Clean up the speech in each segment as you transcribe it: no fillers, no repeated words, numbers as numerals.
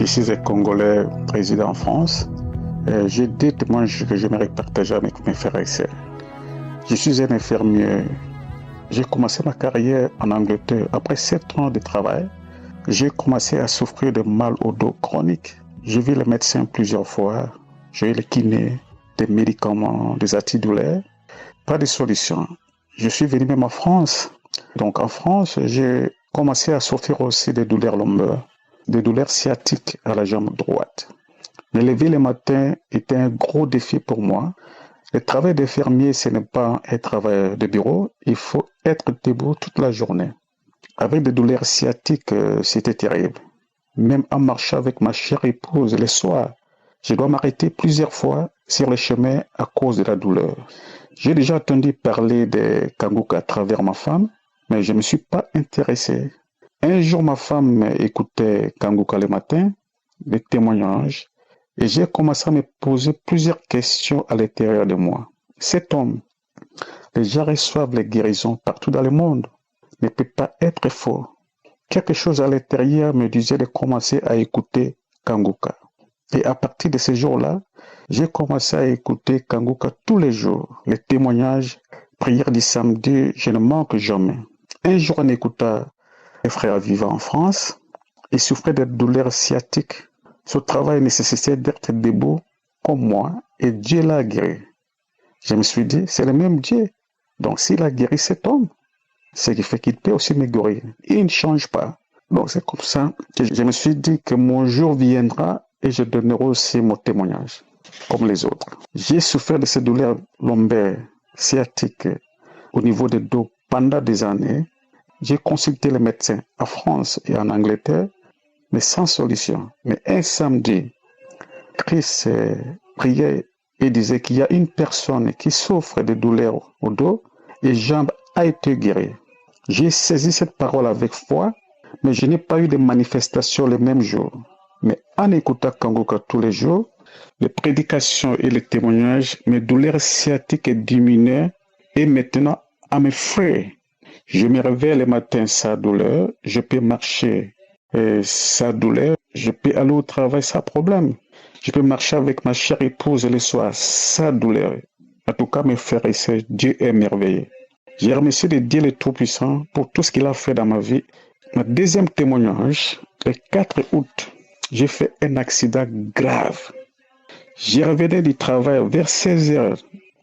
Je suis un Congolais résident en France. J'ai des témoignages que j'aimerais partager avec mes frères et sœurs. Je suis un infirmier. J'ai commencé ma carrière en Angleterre. Après 7 ans de travail, j'ai commencé à souffrir de mal au dos chronique. J'ai vu le médecin plusieurs fois. J'ai eu le kiné, des médicaments, des antidouleurs. Pas de solution. Je suis venu même en France. Donc en France, j'ai commencé à souffrir aussi de douleurs lombaires, des douleurs sciatiques à la jambe droite. Me lever le matin était un gros défi pour moi. Le travail d'infirmier, ce n'est pas un travail de bureau. Il faut être debout toute la journée. Avec des douleurs sciatiques, c'était terrible. Même en marchant avec ma chère épouse le soir, je dois m'arrêter plusieurs fois sur le chemin à cause de la douleur. J'ai déjà entendu parler de Kanguka à travers ma femme, mais je ne me suis pas intéressé. Un jour, ma femme écoutait Kanguka le matin, des témoignages, et j'ai commencé à me poser plusieurs questions à l'intérieur de moi. Cet homme, les gens reçoivent les guérisons partout dans le monde, ne peut pas être faux. Quelque chose à l'intérieur me disait de commencer à écouter Kanguka. Et à partir de ce jour-là, j'ai commencé à écouter Kanguka tous les jours. Les témoignages, prières du samedi, je ne manque jamais. Un jour, en écoutant mes frères vivant en France, ils souffraient de douleurs sciatiques. Ce travail nécessitait d'être debout comme moi et Dieu l'a guéri. Je me suis dit, c'est le même Dieu. Donc s'il a guéri cet homme, ce qui fait qu'il peut aussi me guérir. Il ne change pas. Donc c'est comme ça que je me suis dit que mon jour viendra et je donnerai aussi mon témoignage, comme les autres. J'ai souffert de ces douleurs lombaires, sciatiques, au niveau des dos pendant des années. J'ai consulté les médecins en France et en Angleterre, mais sans solution. Mais un samedi, Chris priait et disait qu'il y a une personne qui souffre de douleurs au dos et jambes a été guérie. J'ai saisi cette parole avec foi, mais je n'ai pas eu de manifestation le même jour. Mais en écoutant Kanguka tous les jours, les prédications et les témoignages, mes douleurs sciatiques diminuaient et maintenant, à mes frais, je me réveille le matin sans douleur, je peux marcher sans douleur, je peux aller au travail sans problème. Je peux marcher avec ma chère épouse le soir sans douleur. En tout cas, mes frères et sœurs, Dieu est merveilleux. J'ai remercié de Dieu le Tout-Puissant pour tout ce qu'il a fait dans ma vie. Ma deuxième témoignage, le 4 août, j'ai fait un accident grave. J'ai revenu du travail vers 16 heures,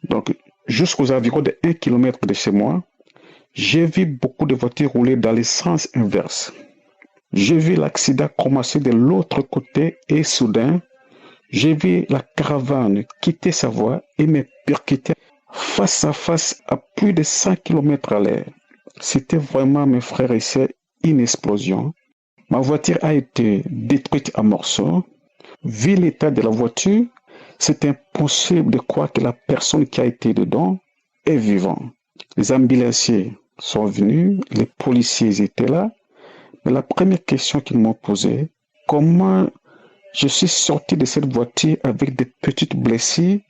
donc jusqu'aux environs de 1 km de chez moi. J'ai vu beaucoup de voitures rouler dans le sens inverse. J'ai vu l'accident commencer de l'autre côté et soudain, j'ai vu la caravane quitter sa voie et me percuter face à face à plus de 100 km à l'heure. C'était vraiment, mes frères et sœurs, une explosion. Ma voiture a été détruite en morceaux. Vu l'état de la voiture, c'est impossible de croire que la personne qui a été dedans est vivante. Les ambulanciers sont venus, les policiers étaient là. Mais la première question qu'ils m'ont posée, comment je suis sorti de cette voiture avec des petites blessures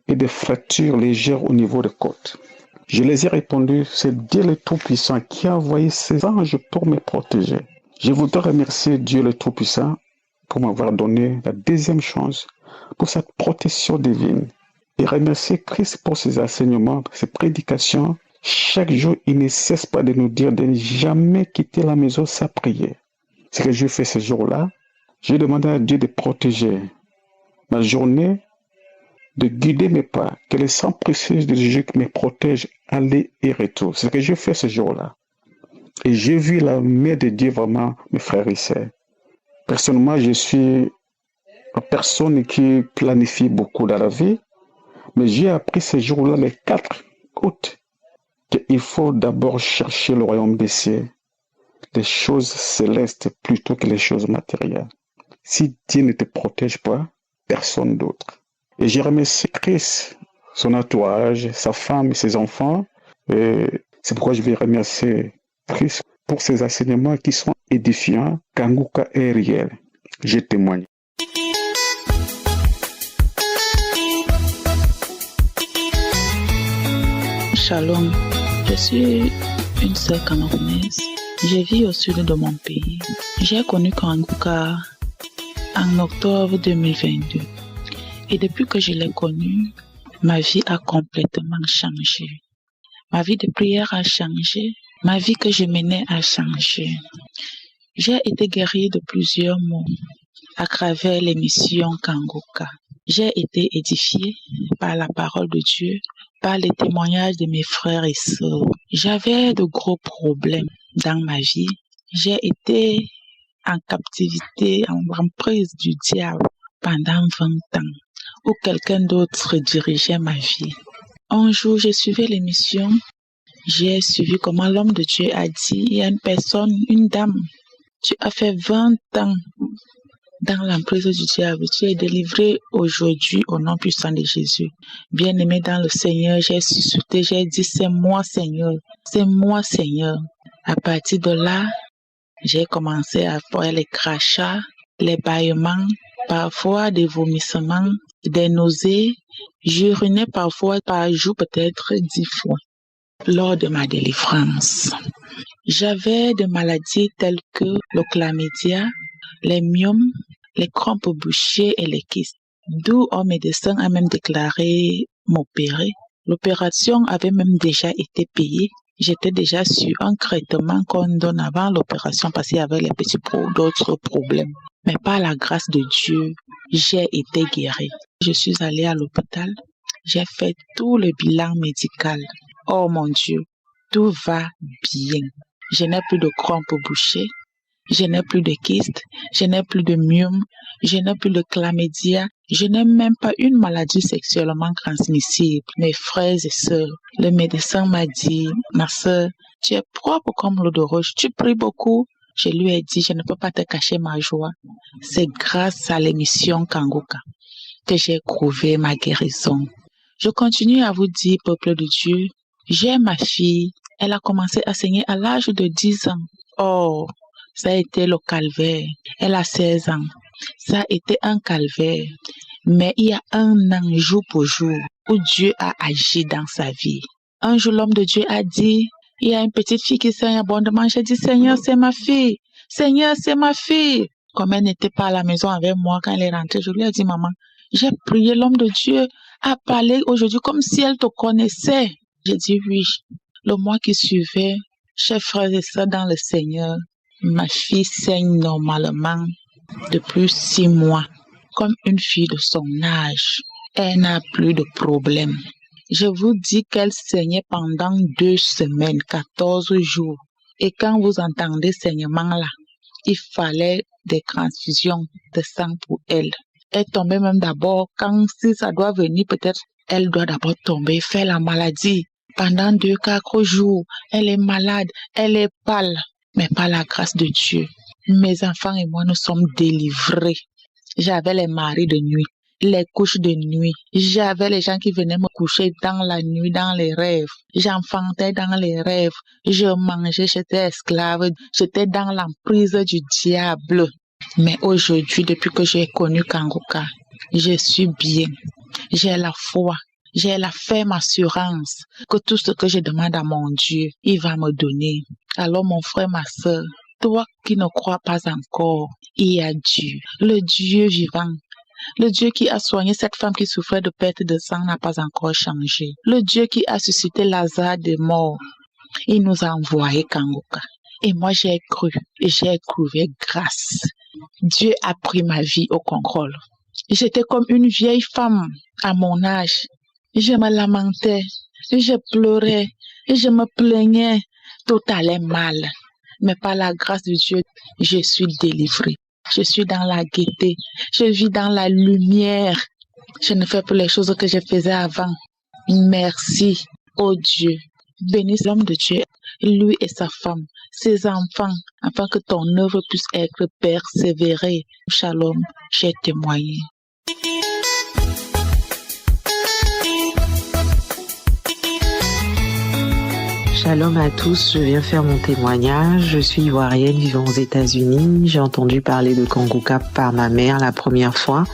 et des fractures légères au niveau des côtes. Je les ai répondu, c'est Dieu le Tout-Puissant qui a envoyé ses anges pour me protéger. Je voudrais remercier Dieu le Tout-Puissant pour m'avoir donné la deuxième chance pour cette protection divine. Et remercier Christ pour ses enseignements, ses prédications. Chaque jour, il ne cesse pas de nous dire de ne jamais quitter la maison sans prier. Ce que j'ai fait ce jour-là, j'ai demandé à Dieu de protéger ma journée, de guider mes pas, que le sang précieux de Jésus me protège aller et retour. C'est ce que j'ai fait ce jour-là. Et j'ai vu la main de Dieu vraiment, mes frères et sœurs. Personnellement, je suis une personne qui planifie beaucoup dans la vie, mais j'ai appris ce jour-là, le 4 août, qu'il faut d'abord chercher le royaume des cieux, les choses célestes plutôt que les choses matérielles. Si Dieu ne te protège pas, personne d'autre. Et j'ai remercié Christ, son entourage, sa femme et ses enfants. Et c'est pourquoi je vais remercier Christ pour ses enseignements qui sont édifiants. Kanguka est réel. Je témoigne. Shalom, je suis une sœur camerounaise. Je vis au sud de mon pays. J'ai connu Kanguka en octobre 2022. Et depuis que je l'ai connu, ma vie a complètement changé. Ma vie de prière a changé. Ma vie que je menais a changé. J'ai été guérie de plusieurs maux à travers l'émission Kangoka. J'ai été édifiée par la parole de Dieu, par les témoignages de mes frères et sœurs. J'avais de gros problèmes dans ma vie. J'ai été en captivité, en emprise du diable pendant 20 ans, où quelqu'un d'autre dirigeait ma vie. Un jour, j'ai suivi l'émission. J'ai suivi comment l'homme de Dieu a dit, il y a une personne, une dame, tu as fait 20 ans dans l'emprise du diable. Tu es délivré aujourd'hui au nom puissant de Jésus. Bien-aimé dans le Seigneur, j'ai suscité, j'ai dit, c'est moi Seigneur, c'est moi Seigneur. À partir de là, j'ai commencé à faire les crachats, les bâillements, parfois des vomissements, des nausées. J'urinais parfois par jour, peut-être 10 fois. Lors de ma délivrance, j'avais des maladies telles que le chlamydia, les myomes, les crampes bouchées et les kystes. D'où un médecin a même déclaré m'opérer. L'opération avait même déjà été payée. J'étais déjà sur un traitement qu'on donne avant l'opération parce qu'il y avait d'autres problèmes. Mais par la grâce de Dieu, j'ai été guérie. Je suis allée à l'hôpital. J'ai fait tout le bilan médical. Oh mon Dieu, tout va bien. Je n'ai plus de crampes bouchées. Je n'ai plus de kystes, je n'ai plus de myome, je n'ai plus de chlamydia, je n'ai même pas une maladie sexuellement transmissible. Mes frères et sœurs, le médecin m'a dit, ma sœur, tu es propre comme l'eau de roche, tu pries beaucoup. Je lui ai dit, je ne peux pas te cacher ma joie. C'est grâce à l'émission Kangoka que j'ai trouvé ma guérison. Je continue à vous dire, peuple de Dieu, j'ai ma fille, elle a commencé à saigner à l'âge de 10 ans. Oh, ça a été le calvaire. Elle a 16 ans. Ça a été un calvaire. Mais il y a un an, jour pour jour, où Dieu a agi dans sa vie. Un jour, l'homme de Dieu a dit, il y a une petite fille qui saigne abondamment. J'ai dit, Seigneur, c'est ma fille. Seigneur, c'est ma fille. Comme elle n'était pas à la maison avec moi quand elle est rentrée, je lui ai dit, maman, j'ai prié, l'homme de Dieu a parlé aujourd'hui comme si elle te connaissait. J'ai dit, oui. Le mois qui suivait, chers frères et sœurs dans le Seigneur, ma fille saigne normalement depuis 6 mois, comme une fille de son âge. Elle n'a plus de problème. Je vous dis qu'elle saignait pendant 2 semaines, 14 jours. Et quand vous entendez saignement là, il fallait des transfusions de sang pour elle. Elle tombait même d'abord, quand si ça doit venir, peut-être elle doit d'abord tomber, faire la maladie. Pendant 2-4 jours, elle est malade, elle est pâle. Mais par la grâce de Dieu, mes enfants et moi, nous sommes délivrés. J'avais les maris de nuit, les couches de nuit. J'avais les gens qui venaient me coucher dans la nuit, dans les rêves. J'enfantais dans les rêves. Je mangeais, j'étais esclave. J'étais dans l'emprise du diable. Mais aujourd'hui, depuis que j'ai connu Kangoka, je suis bien. J'ai la foi. J'ai la ferme assurance que tout ce que je demande à mon Dieu, il va me donner. Alors mon frère, ma soeur, toi qui ne crois pas encore, il y a Dieu, le Dieu vivant. Le Dieu qui a soigné cette femme qui souffrait de perte de sang n'a pas encore changé. Le Dieu qui a suscité Lazare des morts, il nous a envoyé Kangoka. Et moi j'ai cru et j'ai éprouvé grâce. Dieu a pris ma vie au contrôle. J'étais comme une vieille femme à mon âge. Je me lamentais, je pleurais, je me plaignais, tout allait mal. Mais par la grâce de Dieu, je suis délivrée. Je suis dans la gaieté, je vis dans la lumière. Je ne fais plus les choses que je faisais avant. Merci, oh Dieu. Bénis l'homme de Dieu, lui et sa femme, ses enfants, afin que ton œuvre puisse être persévérée. Shalom, j'ai témoigné. Shalom à tous, je viens faire mon témoignage. Je suis ivoirienne vivant aux États-Unis. J'ai entendu parler de Kangoka par ma mère la première fois.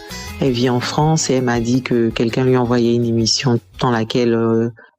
Elle vit en France et elle m'a dit que quelqu'un lui envoyait une émission dans laquelle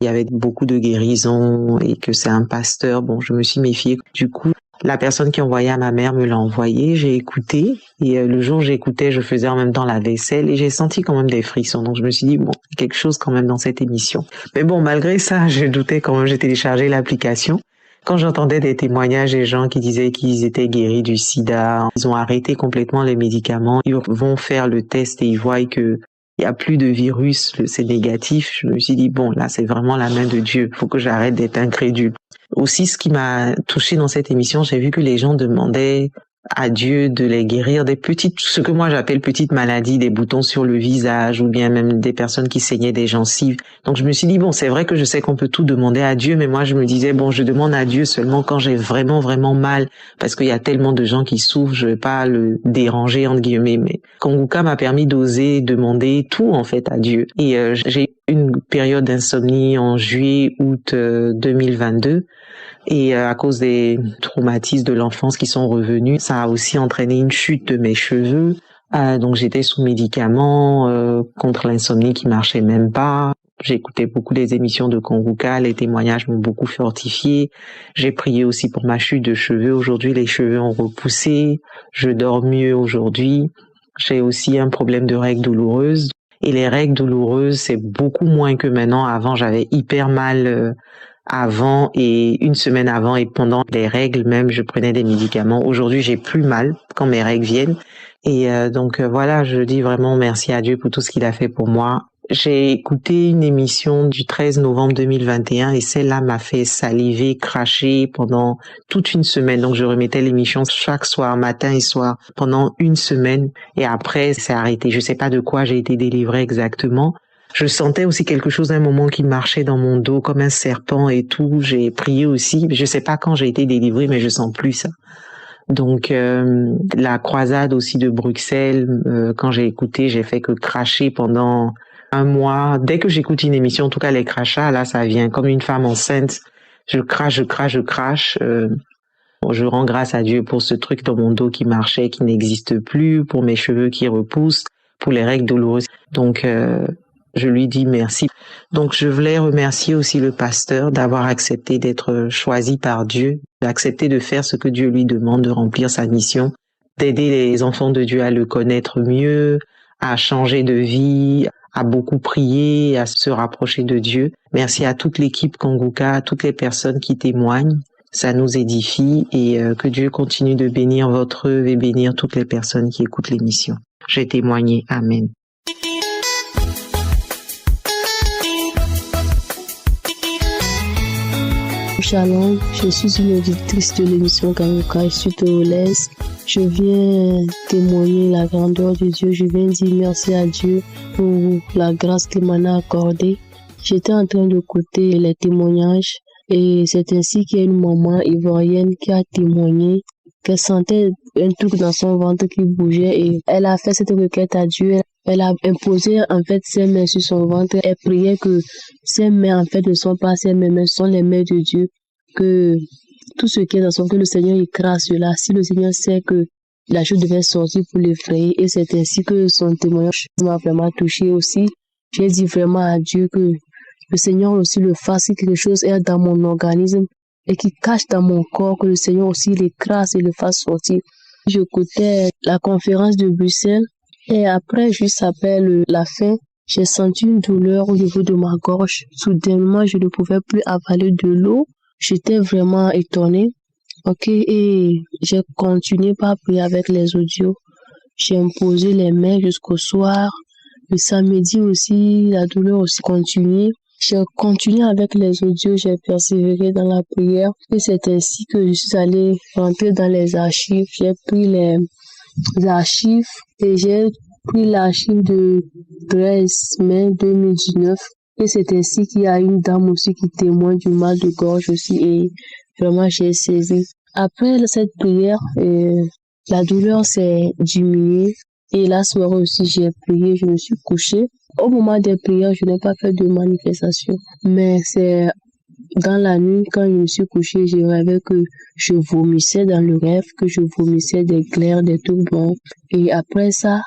il y avait beaucoup de guérisons et que c'est un pasteur. Bon, je me suis méfiée. Du coup, La personne qui envoyait à ma mère me l'a envoyé, j'ai écouté et le jour où j'écoutais, je faisais en même temps la vaisselle et j'ai senti quand même des frissons. Donc je me suis dit bon, quelque chose quand même dans cette émission. Mais bon, malgré ça, je doutais quand même, j'ai téléchargé l'application. Quand j'entendais des témoignages des gens qui disaient qu'ils étaient guéris du sida, ils ont arrêté complètement les médicaments, ils vont faire le test et ils voient que il y a plus de virus, c'est négatif. Je me suis dit bon, là c'est vraiment la main de Dieu, faut que j'arrête d'être incrédule. Aussi, ce qui m'a touchée dans cette émission, j'ai vu que les gens demandaient à Dieu de les guérir des petites, ce que moi j'appelle petites maladies, des boutons sur le visage ou bien même des personnes qui saignaient des gencives. Donc je me suis dit bon, c'est vrai que je sais qu'on peut tout demander à Dieu, mais moi je me disais bon, je demande à Dieu seulement quand j'ai vraiment vraiment mal, parce qu'il y a tellement de gens qui souffrent, je vais pas le déranger entre guillemets. Mais Konguka m'a permis d'oser demander tout en fait à Dieu. Et j'ai eu une période d'insomnie en juillet, août 2022. Et à cause des traumatismes de l'enfance qui sont revenus, ça a aussi entraîné une chute de mes cheveux. Donc j'étais sous médicaments contre l'insomnie qui marchait même pas. J'écoutais beaucoup des émissions de Konguka, les témoignages m'ont beaucoup fortifié. J'ai prié aussi pour ma chute de cheveux. Aujourd'hui, les cheveux ont repoussé. Je dors mieux aujourd'hui. J'ai aussi un problème de règles douloureuses. Et les règles douloureuses, c'est beaucoup moins que maintenant. Avant, j'avais hyper mal avant et une semaine avant et pendant les règles même, je prenais des médicaments. Aujourd'hui, j'ai plus mal quand mes règles viennent. Et donc voilà, je dis vraiment merci à Dieu pour tout ce qu'il a fait pour moi. J'ai écouté une émission du 13 novembre 2021 et celle-là m'a fait saliver, cracher pendant toute une semaine. Donc je remettais l'émission chaque soir, matin et soir, pendant une semaine. Et après, c'est arrêté. Je sais pas de quoi j'ai été délivrée exactement. Je sentais aussi quelque chose à un moment qui marchait dans mon dos comme un serpent et tout. J'ai prié aussi. Je sais pas quand j'ai été délivrée, mais je sens plus ça. Donc la croisade aussi de Bruxelles, quand j'ai écouté, j'ai fait que cracher pendant un mois. Dès que j'écoute une émission, en tout cas les crachats, là ça vient comme une femme enceinte. Je crache, je crache, je crache. Je rends grâce à Dieu pour ce truc dans mon dos qui marchait, qui n'existe plus, pour mes cheveux qui repoussent, pour les règles douloureuses. Donc je lui dis merci. Donc, je voulais remercier aussi le pasteur d'avoir accepté d'être choisi par Dieu, d'accepter de faire ce que Dieu lui demande, de remplir sa mission, d'aider les enfants de Dieu à le connaître mieux, à changer de vie, à beaucoup prier, à se rapprocher de Dieu. Merci à toute l'équipe Konguka, à toutes les personnes qui témoignent. Ça nous édifie et que Dieu continue de bénir votre œuvre et bénir toutes les personnes qui écoutent l'émission. J'ai témoigné. Amen. Shalom, je suis une auditrice de l'émission Konguka, je suis togolaise. Je viens témoigner la grandeur de Dieu, je viens dire merci à Dieu pour la grâce qu'il m'en a accordée. J'étais en train d'écouter les témoignages et c'est ainsi qu'il y a une maman ivoirienne qui a témoigné qu'elle sentait un truc dans son ventre qui bougeait et elle a fait cette requête à Dieu. Elle a imposé en fait ses mains sur son ventre. Elle priait que ses mains en fait ne sont pas ses mains, mais sont les mains de Dieu. Que tout ce qui est dans son ventre, que le Seigneur écrase cela. Si le Seigneur sait que la chose devait sortir pour l'effrayer, et c'est ainsi que son témoignage m'a vraiment touché aussi. J'ai dit vraiment à Dieu que le Seigneur aussi le fasse, si quelque chose est dans mon organisme et qui cache dans mon corps, que le Seigneur aussi l'écrase et le fasse sortir. J'écoutais la conférence de Bruxelles. Et après, juste après la fin, j'ai senti une douleur au niveau de ma gorge. Soudainement, je ne pouvais plus avaler de l'eau. J'étais vraiment étonnée. Ok, et j'ai continué par prier avec les audios. J'ai imposé les mains jusqu'au soir. Le samedi aussi, la douleur aussi continuait. J'ai continué avec les audios, j'ai persévéré dans la prière. Et c'est ainsi que je suis allée rentrer dans les archives. J'ai pris les archives et j'ai pris l'archive de 13 mai 2019 et c'est ainsi qu'il y a une dame aussi qui témoigne du mal de gorge aussi et vraiment j'ai saisi. Après cette prière, la douleur s'est diminuée et la soirée aussi j'ai prié, je me suis couchée. Au moment des prières, je n'ai pas fait de manifestation, mais c'est dans la nuit, quand je me suis couchée, j'ai rêvé que je vomissais dans le rêve, que je vomissais des glaires, des trucs blancs. Et après ça,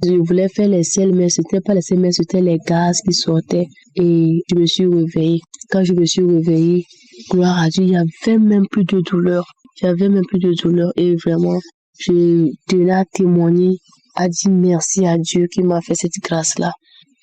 je voulais faire les selles, mais c'était pas les selles, mais c'était les gaz qui sortaient. Et je me suis réveillée. Quand je me suis réveillée, gloire à Dieu, il n'y avait même plus de douleur. J'avais même plus de douleur et vraiment, je tenais à témoigner, à dire merci à Dieu qui m'a fait cette grâce-là.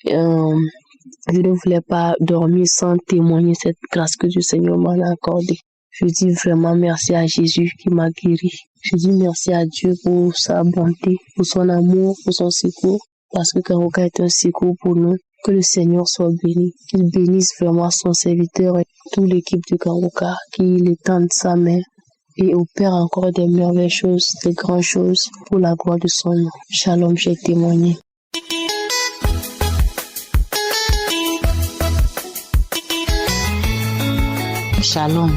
Je ne voulais pas dormir sans témoigner cette grâce que le Seigneur m'a accordée. Je dis vraiment merci à Jésus qui m'a guéri. Je dis merci à Dieu pour sa bonté, pour son amour, pour son secours, parce que Kangoka est un secours pour nous. Que le Seigneur soit béni, qu'il bénisse vraiment son serviteur et toute l'équipe de Kangoka, qu'il étende sa main et opère encore des merveilleuses choses, des grandes choses pour la gloire de son nom. Shalom, j'ai témoigné. Shalom.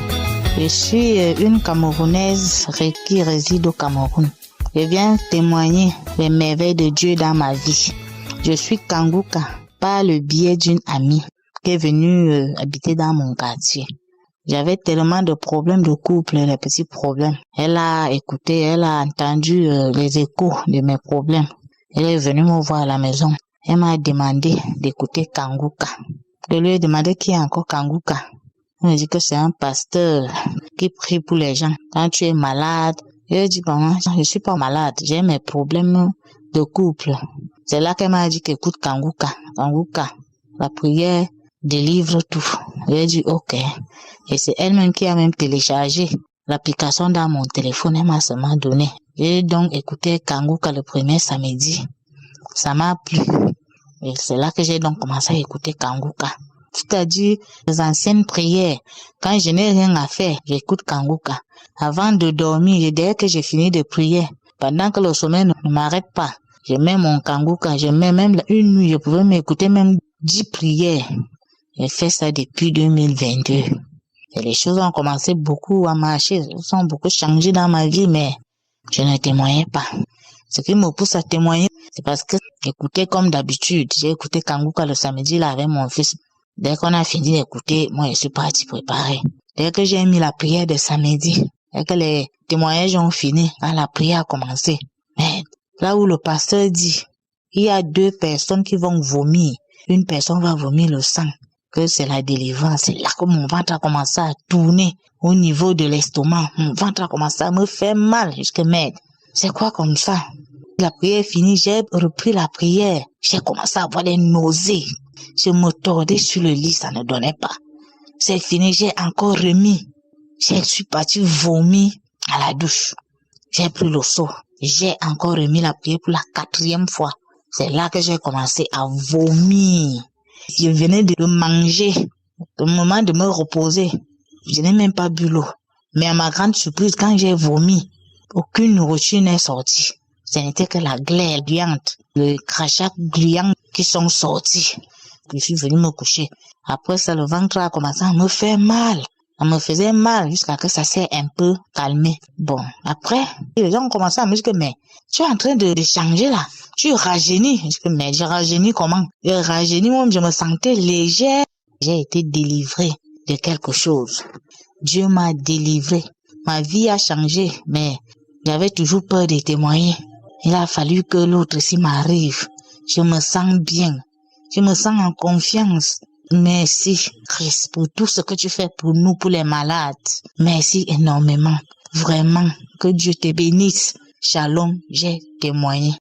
Je suis une Camerounaise qui réside au Cameroun. Je viens témoigner les merveilles de Dieu dans ma vie. Je suis Kanguka par le biais d'une amie qui est venue habiter dans mon quartier. J'avais tellement de problèmes de couple, les petits problèmes. Elle a écouté, elle a entendu les échos de mes problèmes. Elle est venue me voir à la maison. Elle m'a demandé d'écouter Kanguka. Je lui ai demandé qui est encore Kanguka. Elle m'a dit que c'est un pasteur qui prie pour les gens. Quand tu es malade, je lui ai dit, bon, je ne suis pas malade, j'ai mes problèmes de couple. C'est là qu'elle m'a dit qu'écoute Kanguka. Kanguka, la prière délivre tout. Je lui ai dit, ok. Et c'est elle-même qui a même téléchargé l'application dans mon téléphone. Elle m'a seulement donné. J'ai donc écouté Kanguka le premier samedi. Ça m'a plu. Et c'est là que j'ai donc commencé à écouter Kanguka. C'est-à-dire les anciennes prières. Quand je n'ai rien à faire, j'écoute Kanguka. Avant de dormir, dès que j'ai fini de prier, pendant que le sommeil ne m'arrête pas, je mets mon Kanguka, je mets même une nuit, je pouvais m'écouter même 10 prières. J'ai fait ça depuis 2022. Et les choses ont commencé beaucoup à marcher, elles ont beaucoup changé dans ma vie, mais je ne témoignais pas. Ce qui me pousse à témoigner, c'est parce que j'écoutais comme d'habitude. J'ai écouté Kanguka le samedi là avec mon fils. Dès qu'on a fini d'écouter, moi je suis parti préparer. Dès que j'ai mis la prière de samedi, dès que les témoignages ont fini, quand la prière a commencé, mais là où le pasteur dit, il y a 2 personnes qui vont vomir. Une personne va vomir le sang, que c'est la délivrance. C'est là que mon ventre a commencé à tourner au niveau de l'estomac. Mon ventre a commencé à me faire mal. Jusque merde. C'est quoi comme ça? La prière est finie, j'ai repris la prière. J'ai commencé à avoir des nausées. Je me tordais sur le lit, ça ne donnait pas. C'est fini, j'ai encore remis. Je suis parti vomir à la douche. J'ai pris le seau. J'ai encore remis la prière pour la 4e fois. C'est là que j'ai commencé à vomir. Je venais de manger. Au moment de me reposer, je n'ai même pas bu l'eau. Mais à ma grande surprise, quand j'ai vomi, aucune nourriture n'est sortie. Ce n'était que la glaire gluante, le crachat gluant qui sont sortis. Je suis venu me coucher. Après ça, le ventre a commencé à me faire mal. Ça me faisait mal jusqu'à que ça s'est un peu calmé. Bon, après, les gens ont commencé à me dire que, mais tu es en train de changer là. Tu rajeunis. Je dis que, mais j'ai rajeuni comment? J'ai rajeuni, moi, je me sentais légère. J'ai été délivrée de quelque chose. Dieu m'a délivrée. Ma vie a changé, mais j'avais toujours peur de témoigner. Il a fallu que l'autre ici m'arrive. Je me sens bien. Je me sens en confiance. Merci, Christ, pour tout ce que tu fais pour nous, pour les malades. Merci énormément. Vraiment, que Dieu te bénisse. Shalom, j'ai témoigné.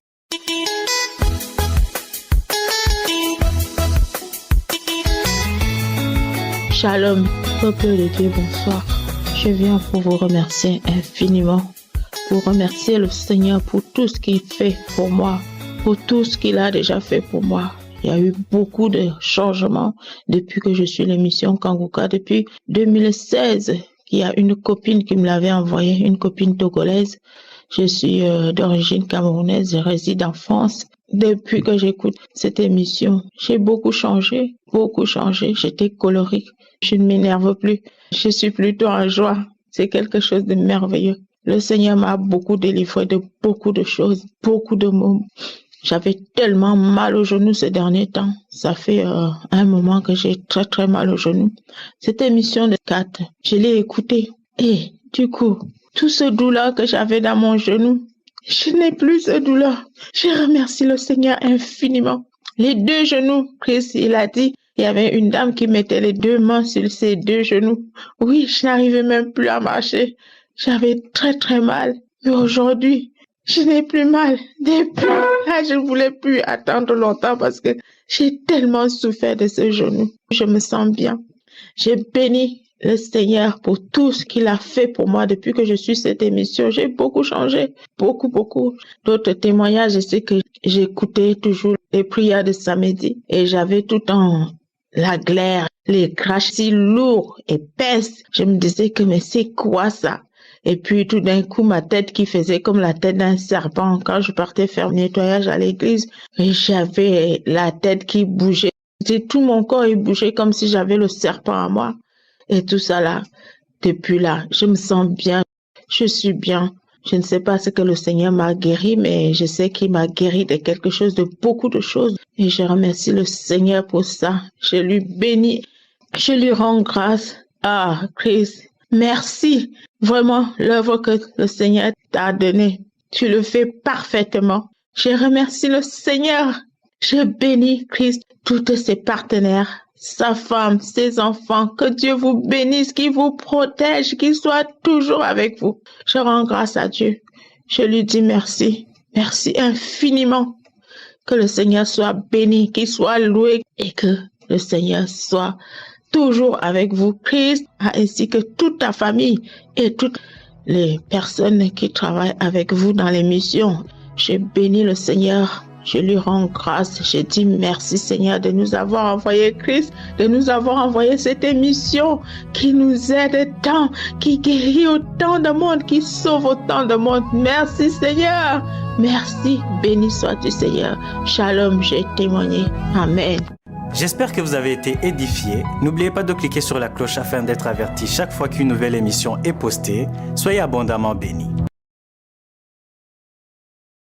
Shalom, peuple de Dieu, bonsoir. Je viens pour vous remercier infiniment. Pour remercier le Seigneur pour tout ce qu'il fait pour moi, pour tout ce qu'il a déjà fait pour moi. Il y a eu beaucoup de changements depuis que je suis l'émission Kanguka. Depuis 2016, il y a une copine qui me l'avait envoyé, une copine togolaise. Je suis d'origine camerounaise, je réside en France. Depuis que j'écoute cette émission, j'ai beaucoup changé. J'étais colérique, je ne m'énerve plus. Je suis plutôt en joie. C'est quelque chose de merveilleux. Le Seigneur m'a beaucoup délivré de beaucoup de choses, beaucoup de mots. J'avais tellement mal au genou ces derniers temps. Ça fait un moment que j'ai très très mal au genou. Cette émission de 4, je l'ai écoutée. Et du coup, tout ce douleur que j'avais dans mon genou, je n'ai plus ce douleur. Je remercie le Seigneur infiniment. Les 2 genoux, Chris, il a dit, il y avait une dame qui mettait les 2 mains sur ses 2 genoux. Oui, je n'arrivais même plus à marcher. j'avais très très mal. Mais aujourd'hui, je n'ai plus mal. Depuis là, je ne voulais plus attendre longtemps parce que j'ai tellement souffert de ce genou. Je me sens bien. J'ai béni le Seigneur pour tout ce qu'il a fait pour moi depuis que je suis cette émission. J'ai beaucoup changé, beaucoup. D'autres témoignages, je sais que j'écoutais toujours les prières de samedi et j'avais tout le temps la glaire, les crashs si lourds, épaisses. Je me disais que mais c'est quoi ça? Et puis tout d'un coup, ma tête qui faisait comme la tête d'un serpent. Quand je partais faire le nettoyage à l'église, et j'avais la tête qui bougeait. Tout mon corps il bougeait comme si j'avais le serpent à moi. Et tout ça là, depuis là, je me sens bien, je suis bien. Je ne sais pas ce que le Seigneur m'a guéri, mais je sais qu'il m'a guéri de quelque chose, de beaucoup de choses. Et je remercie le Seigneur pour ça. Je lui bénis, je lui rends grâce. Ah, Christ, merci. Vraiment, l'œuvre que le Seigneur t'a donnée, tu le fais parfaitement. Je remercie le Seigneur. Je bénis Christ, tous ses partenaires, sa femme, ses enfants. Que Dieu vous bénisse, qu'il vous protège, qu'il soit toujours avec vous. Je rends grâce à Dieu. Je lui dis merci. Merci infiniment. Que le Seigneur soit béni, qu'il soit loué et que le Seigneur soit toujours avec vous, Christ, ainsi que toute ta famille et toutes les personnes qui travaillent avec vous dans l'émission. Je bénis le Seigneur. Je lui rends grâce. Je dis merci Seigneur de nous avoir envoyé Christ, de nous avoir envoyé cette émission qui nous aide tant, qui guérit autant de monde, qui sauve autant de monde. Merci Seigneur. Merci. Béni sois-tu Seigneur. Shalom, j'ai témoigné. Amen. J'espère que vous avez été édifiés. N'oubliez pas de cliquer sur la cloche afin d'être averti chaque fois qu'une nouvelle émission est postée. Soyez abondamment bénis.